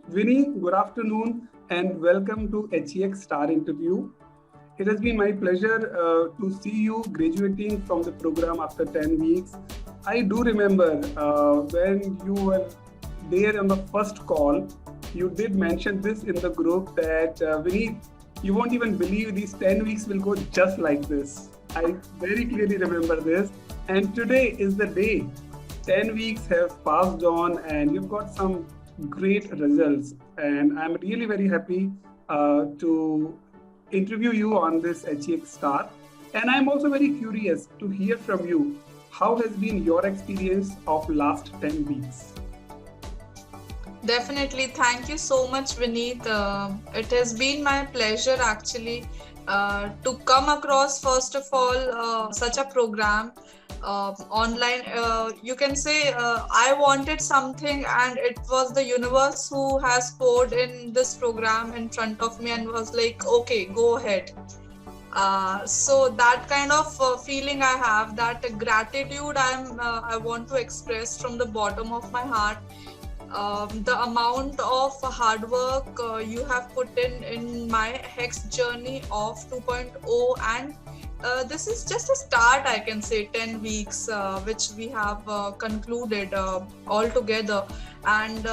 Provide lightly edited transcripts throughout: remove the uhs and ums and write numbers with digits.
Vinny, good afternoon and welcome to HEX Star Interview. It has been my pleasure to see you graduating from the program after 10 weeks. I do remember when you were there on the first call, you did mention this in the group that Vinny, you won't even believe these 10 weeks will go just like this. I very clearly remember this. And today is the day. 10 weeks have passed on and you've got some great results. And I'm really very happy to interview you on this HEX Star. And I'm also very curious to hear from you. How has been your experience of last 10 weeks? Definitely. Thank you so much, Vineet. It has been my pleasure actually to come across, first of all, such a program online. You can say I wanted something, and it was the universe who has poured in this program in front of me and was like, okay, go ahead. So that kind of feeling I have, that gratitude I want to express from the bottom of my heart. The amount of hard work you have put in my hex journey of 2.0, and this is just a start, I can say. 10 weeks which we have concluded all together, and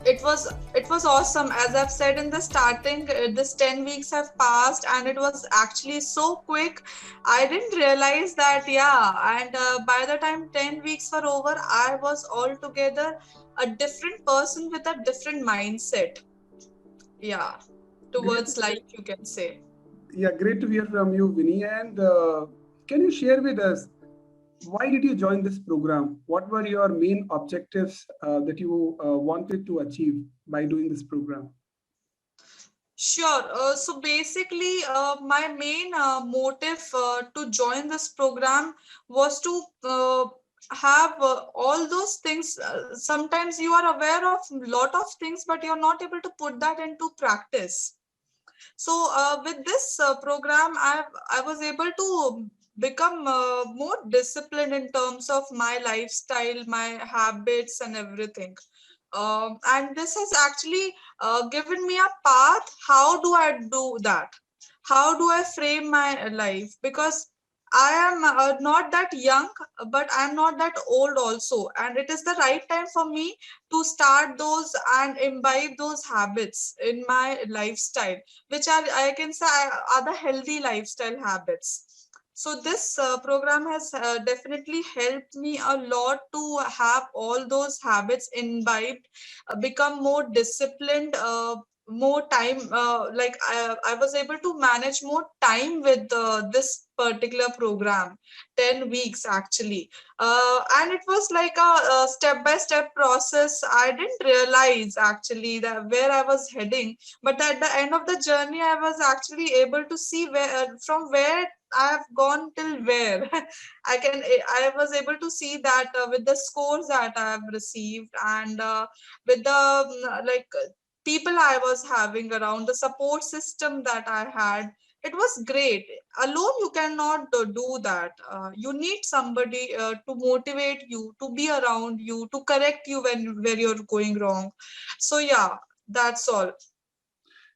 it was awesome. As I've said in the starting, this 10 weeks have passed and it was actually so quick. I didn't realize that, yeah. And by the time 10 weeks were over, I was altogether a different person with a different mindset. Yeah, Great. towards life, you can say. Yeah, great to hear from you, Vinny. And can you share with us why did you join this program? What were your main objectives that you wanted to achieve by doing this program? Sure. So basically, my main motive to join this program was to have all those things. Sometimes you are aware of a lot of things, but you're not able to put that into practice. So with this program, I was able to become more disciplined in terms of my lifestyle, my habits, and everything. And this has actually given me a path. How do I do that? How do I frame my life? Because I am not that young, but I'm not that old also, and it is the right time for me to start those and imbibe those habits in my lifestyle, which are, I can say, are the healthy lifestyle habits. So this program has definitely helped me a lot to have all those habits imbibed, become more disciplined, more time, like I was able to manage more time with this particular program. 10 weeks actually. And it was like a step by step process. I didn't realize actually that where I was heading, but at the end of the journey I was actually able to see where, from where I have gone till where. I was able to see that with the scores that I have received, and with the like people I was having around, the support system that I had. It was great. Alone, you cannot do that. You need somebody to motivate you, to be around you, to correct you when where you're going wrong. So yeah, that's all.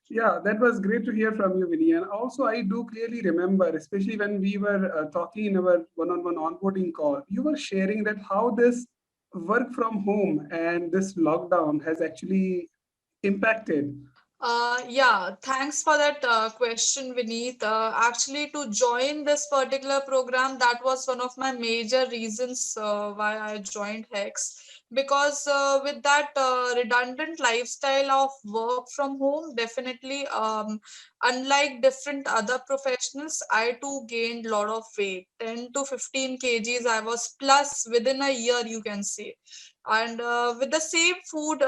Yeah, that was great to hear from you, Vinny. And also, I do clearly remember, especially when we were talking in our one-on-one onboarding call, you were sharing that how this work from home and this lockdown has actually impacted. Yeah, thanks for that question, Vineet. Actually, to join this particular program, that was one of my major reasons why I joined Hex. Because with that redundant lifestyle of work from home, definitely, unlike different other professionals, I too gained a lot of weight. 10 to 15 kgs I was plus within a year, you can say. And with the same food,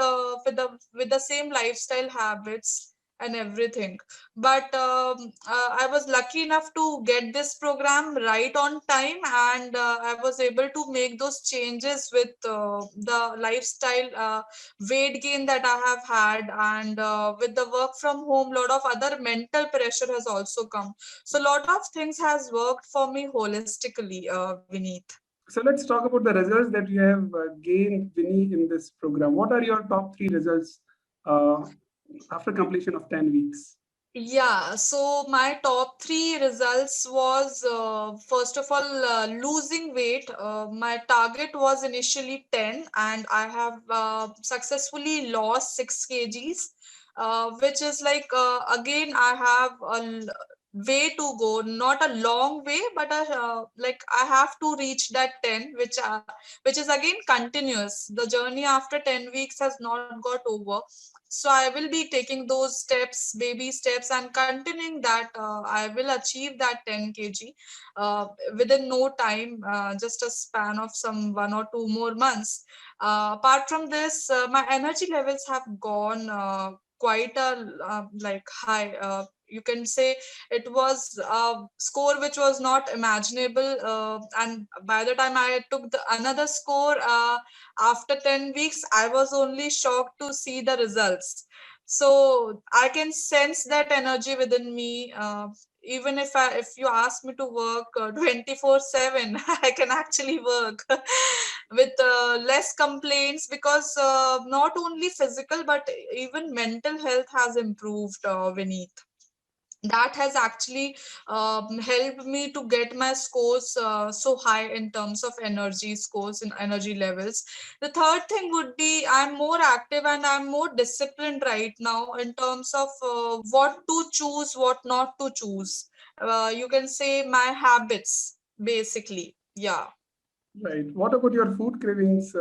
with the same lifestyle habits and everything. But I was lucky enough to get this program right on time, and I was able to make those changes with the lifestyle weight gain that I have had, and with the work from home, lot of other mental pressure has also come. So lot of things has worked for me holistically, Vineet. So let's talk about the results that you have gained, Vinny, in this program. What are your top three results uh, after completion of 10 weeks? Yeah, so my top three results was first of all losing weight. My target was initially 10, and I have successfully lost 6 kgs, which is like again I have way to go, not a long way, but like I have to reach that 10, which is again continuous. The journey after 10 weeks has not got over, so I will be taking those steps, baby steps, and continuing that. I will achieve that 10 kg within no time, just a span of some 1 or 2 more months. Apart from this, my energy levels have gone quite a like high. You can say it was a score which was not imaginable, and by the time I took the another score after 10 weeks, I was only shocked to see the results. So I can sense that energy within me. Even if you ask me to work 24/7, I can actually work with less complaints, because not only physical but even mental health has improved, Vineet. That has actually helped me to get my scores so high in terms of energy scores and energy levels. The third thing would be I'm more active and I'm more disciplined right now in terms of what to choose, what not to choose. You can say my habits, basically. Yeah. Right. What about your food cravings,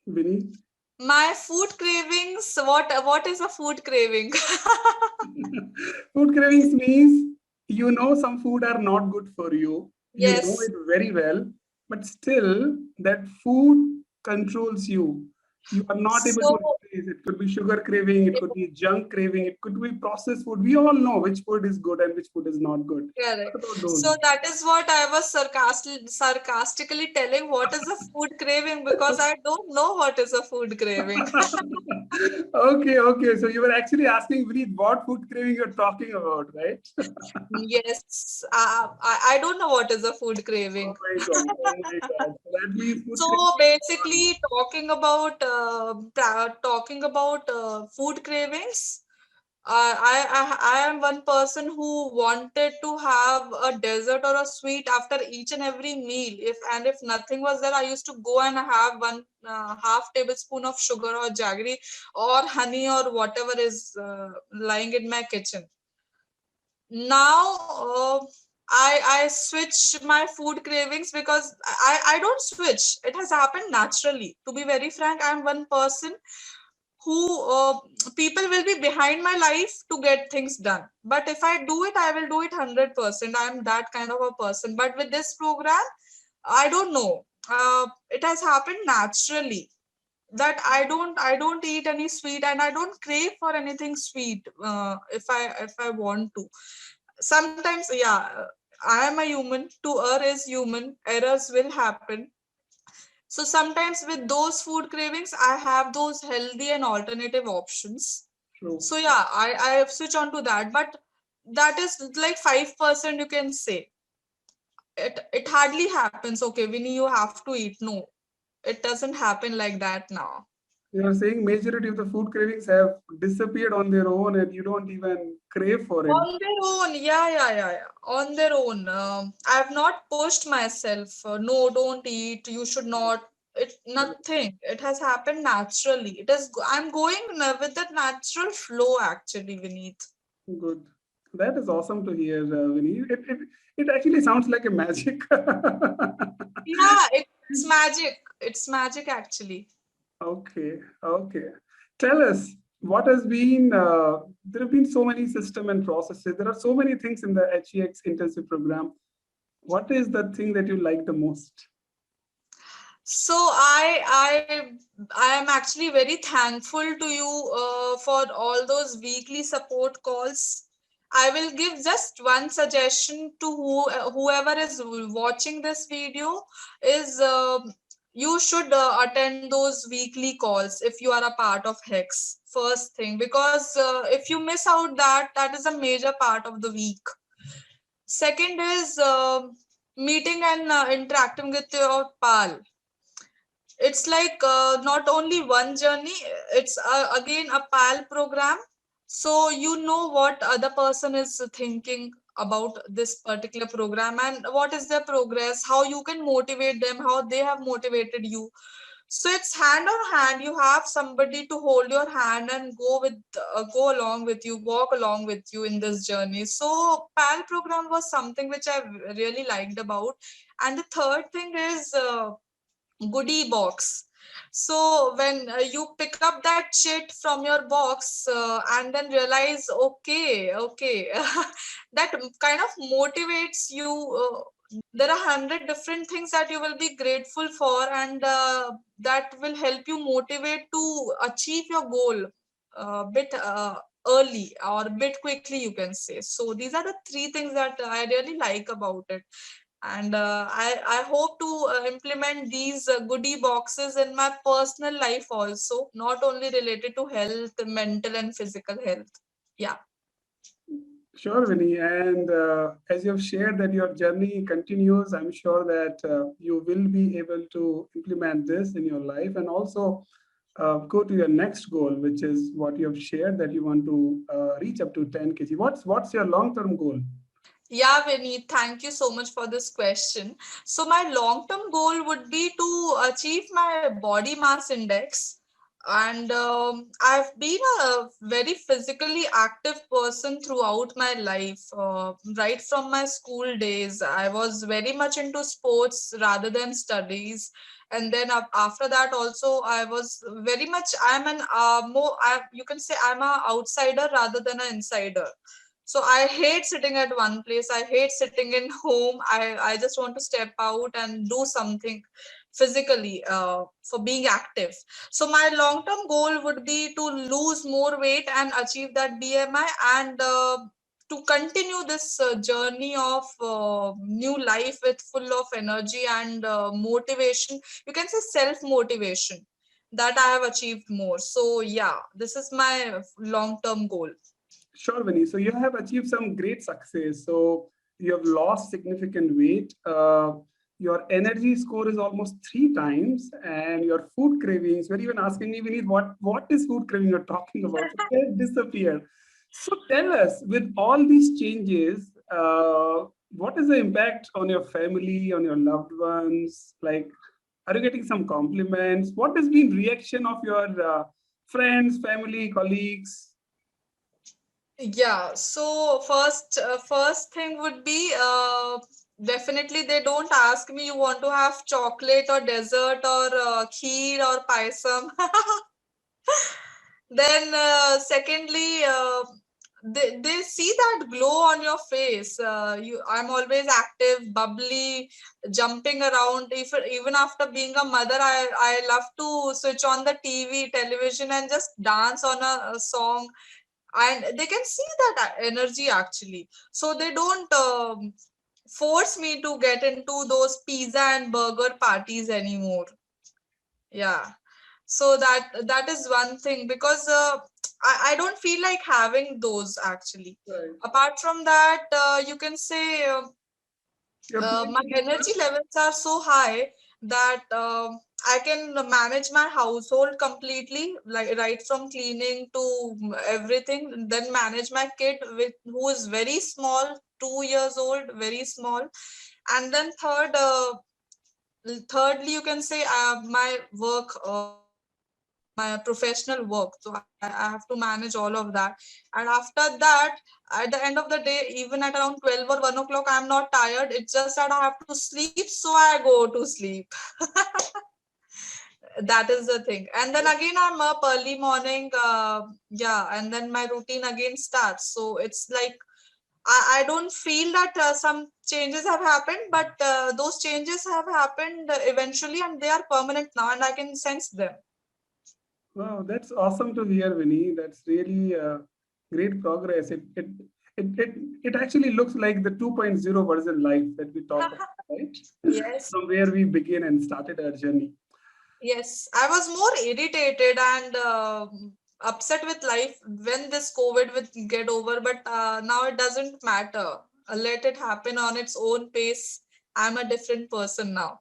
Vinny? My food cravings, what is a food craving? Food cravings means you know some food are not good for you. You know Yes. it very well, but still that food controls you. You are not able to So replace. It could be sugar craving, it could be junk craving, it could be processed food. We all know which food is good and which food is not good. correct. What about So those? that is what I was sarcastically telling. What is a food craving? Because I don't know what is a food craving. Okay, okay. So you were actually asking Vineet what food craving you're talking about, right? Yes, I don't know what is a food Oh craving. my God, oh my God. So that means food So craving is on. basically, talking about food cravings. I am one person who wanted to have a dessert or a sweet after each and every meal. If nothing was there, I used to go and have one half tablespoon of sugar or jaggery or honey or whatever is lying in my kitchen. Now I switch my food cravings, because I don't switch. It has happened naturally. To be very frank, I'm one person who people will be behind my life to get things done, but if I do it, I will do it 100%. I'm that kind of a person. But with this program, I don't know, it has happened naturally that I don't eat any sweet, and I don't crave for anything sweet if I want to. Sometimes, yeah, I am a human, to err is human, errors will happen. So sometimes with those food cravings, I have those healthy and alternative options. True. So yeah, I switch on to that. But that is like 5%, you can say. It hardly happens. Okay, Winnie, you have to eat. No, it doesn't happen like that now. You are saying majority of the food cravings have disappeared on their own and you don't even crave for it. On their own, yeah. On their own. I have not pushed myself. No, don't eat. You should not. It nothing. It has happened naturally. It is. I'm going with the natural flow. Actually, Vineet. Good. That is awesome to hear, Vinny. It actually sounds like a magic. Yeah, it's magic. It's magic actually. Okay, okay. Tell us what has been, there have been so many system and processes. There are so many things in the HEX intensive program. What is the thing that you like the most? So I am actually very thankful to you for all those weekly support calls. I will give just one suggestion to whoever is watching this video is you should attend those weekly calls if you are a part of Hex. First thing, because if you miss out that, that is a major part of the week. Second is meeting and interacting with your pal. It's like not only one journey, it's again a pal program. So you know what other person is thinking about this particular program and what is their progress, how you can motivate them, how they have motivated you. So it's hand on hand. You have somebody to hold your hand and go along with you, walk along with you in this journey. So pal program was something which I really liked about. And the third thing is goodie box. So when you pick up that shit from your box and then realize, okay, that kind of motivates you. There are 100 different things that you will be grateful for, and that will help you motivate to achieve your goal a bit early or a bit quickly, you can say. So these are the three things that I really like about it. And I hope to implement these goodie boxes in my personal life also, not only related to health, mental and physical health. Yeah. Sure, Vinny. And as you have shared that your journey continues, I'm sure that you will be able to implement this in your life and also go to your next goal, which is what you have shared that you want to reach up to 10 kg. What's your long-term goal? Yeah, Vinny, thank you so much for this question. So my long-term goal would be to achieve my body mass index. And I've been a very physically active person throughout my life. Right from my school days, I was very much into sports rather than studies. And then after that, also I was very much. I'm an more. You can say I'm a outsider rather than an insider. So I hate sitting at one place. I hate sitting in home. I just want to step out and do something physically for being active. So my long term goal would be to lose more weight and achieve that BMI, and to continue this journey of new life with full of energy and motivation. You can say self motivation, that I have achieved more. So yeah, this is my long term goal. Sure, Vinny. So you have achieved some great success. So you have lost significant weight. Your energy score is almost 3 times, and your food cravings. You're even asking me, Vinny, what is food craving you're talking about? So they have disappeared. So tell us, with all these changes, what is the impact on your family, on your loved ones? Like, are you getting some compliments? What has been reaction of your friends, family, colleagues? Yeah, so first thing would be definitely they don't ask me you want to have chocolate or dessert or kheer or paisam. Then secondly, they see that glow on your face. I'm always active, bubbly, jumping around. If even after being a mother, I love to switch on the television and just dance on a song, and they can see that energy actually. So they don't force me to get into those pizza and burger parties anymore. Yeah, so that is one thing, because I don't feel like having those actually. Right. Apart from that, you can say Your my PhD energy levels are so high that I can manage my household completely, like right from cleaning to everything. Then manage my kid with who is very small, 2 years old, very small. And then thirdly, you can say my work. My professional work, so I have to manage all of that. And after that, at the end of the day, even at around 12 or 1 o'clock, I'm not tired. It's just that I have to sleep, so I go to sleep. That is the thing. And then again, I'm up early morning, yeah, and then my routine again starts. So it's like I don't feel that some changes have happened, but those changes have happened eventually, and they are permanent now, and I can sense them. Wow, that's awesome to hear, Vinny. That's really great progress. It it actually looks like the 2.0 version life that we talk about, right? Yes. From where we begin and started our journey. Yes, I was more irritated and upset with life when this COVID would get over, but now it doesn't matter. Let it happen on its own pace, I'm a different person now.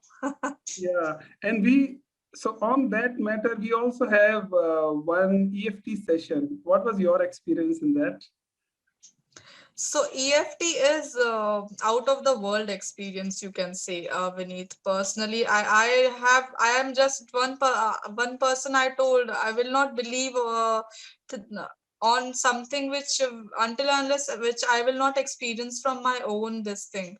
Yeah, and so on that matter, we also have one EFT session. What was your experience in that? So EFT is out of the world experience, you can say, Vineet. Personally, I am just one person. I told I will not believe th- on something which until unless which I will not experience from my own this thing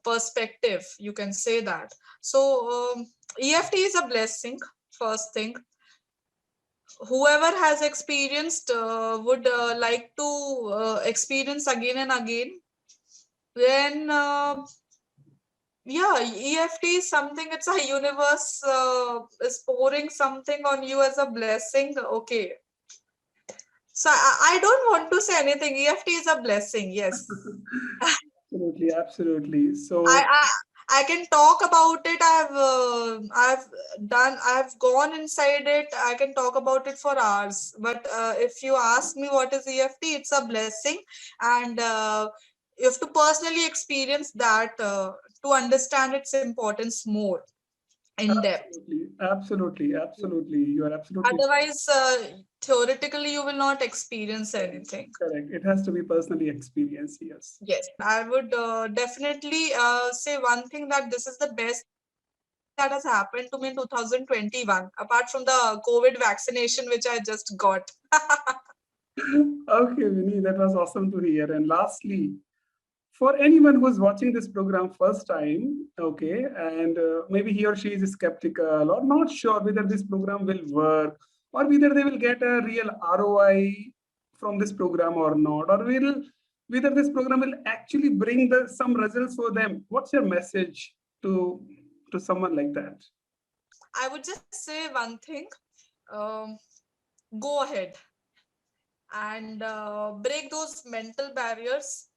perspective. You can say that. So EFT is a blessing. First thing, whoever has experienced would like to experience again and again. Then yeah, EFT is something, it's a universe is pouring something on you as a blessing. Okay, so I don't want to say anything. EFT is a blessing, yes. Absolutely, absolutely. I, So, I I can talk about it. I've gone inside it. I can talk about it for hours. But if you ask me what is EFT, it's a blessing, and you have to personally experience that to understand its importance more in depth. absolutely, absolutely, absolutely. You are absolutely Otherwise, theoretically, you will not experience anything. correct. It has to be personally experienced, yes. Yes, I would definitely say one thing, that this is the best thing that has happened to me in 2021, apart from the COVID vaccination which I just got. Okay, Vinny, that was awesome to hear. And lastly, for anyone who's watching this program first time, okay, and maybe he or she is skeptical or not sure whether this program will work or whether they will get a real ROI from this program or not, or whether this program will actually bring some results for them. What's your message to someone like that? I would just say one thing: um, go ahead and break those mental barriers.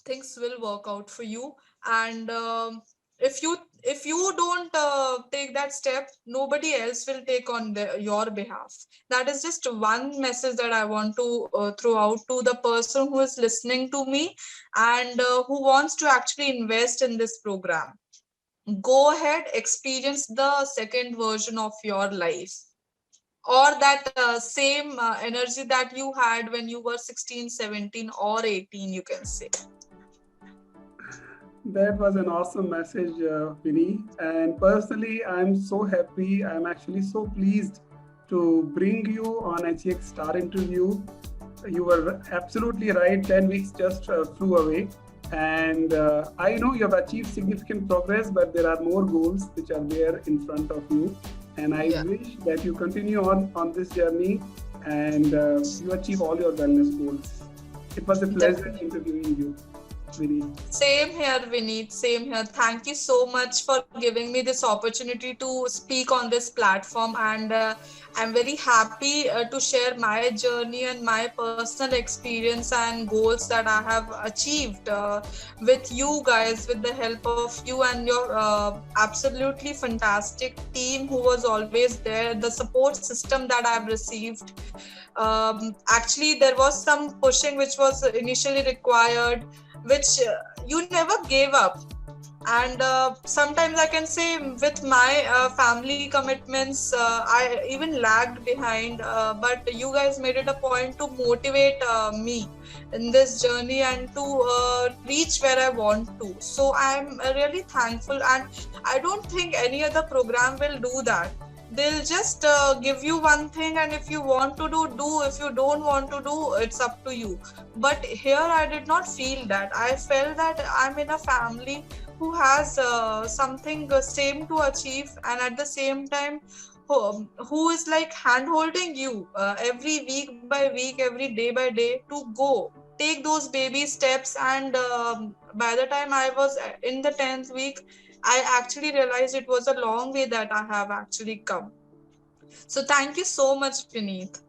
Things will work out for you, and if you don't take that step, nobody else will take on your behalf. That is just one message that I want to throw out to the person who is listening to me, and who wants to actually invest in this program. Go ahead, experience the second version of your life, or that same energy that you had when you were 16, 17, or 18, you can say. That was an awesome message, Vinny. And personally, I'm so happy. I'm actually so pleased to bring you on HX Star Interview. You were absolutely right. 10 weeks just flew away. And I know you have achieved significant progress, but there are more goals which are there in front of you. And I Yeah. wish that you continue on this journey and you achieve all your wellness goals. It was a pleasure Definitely. interviewing you, Vinny. Same here, Vineet. Same here. Thank you so much for giving me this opportunity to speak on this platform. And I'm very happy to share my journey and my personal experience and goals that I have achieved with you guys, with the help of you and your absolutely fantastic team who was always there, the support system that I've received. Actually, there was some pushing which was initially required, which you never gave up. And sometimes I can say, with my family commitments, I even lagged behind, but you guys made it a point to motivate me in this journey and to reach where I want to. So I'm really thankful, and I don't think any other program will do that. They'll just give you one thing, and if you want to do, if you don't want to do, it's up to you. But here I did not feel that. I felt that I'm in a family who has something same to achieve, and at the same time who is like hand holding you every week by week, every day by day, to go take those baby steps. And by the time I was in the 10th week, I actually realized it was a long way that I have actually come. So thank you so much, Vineet.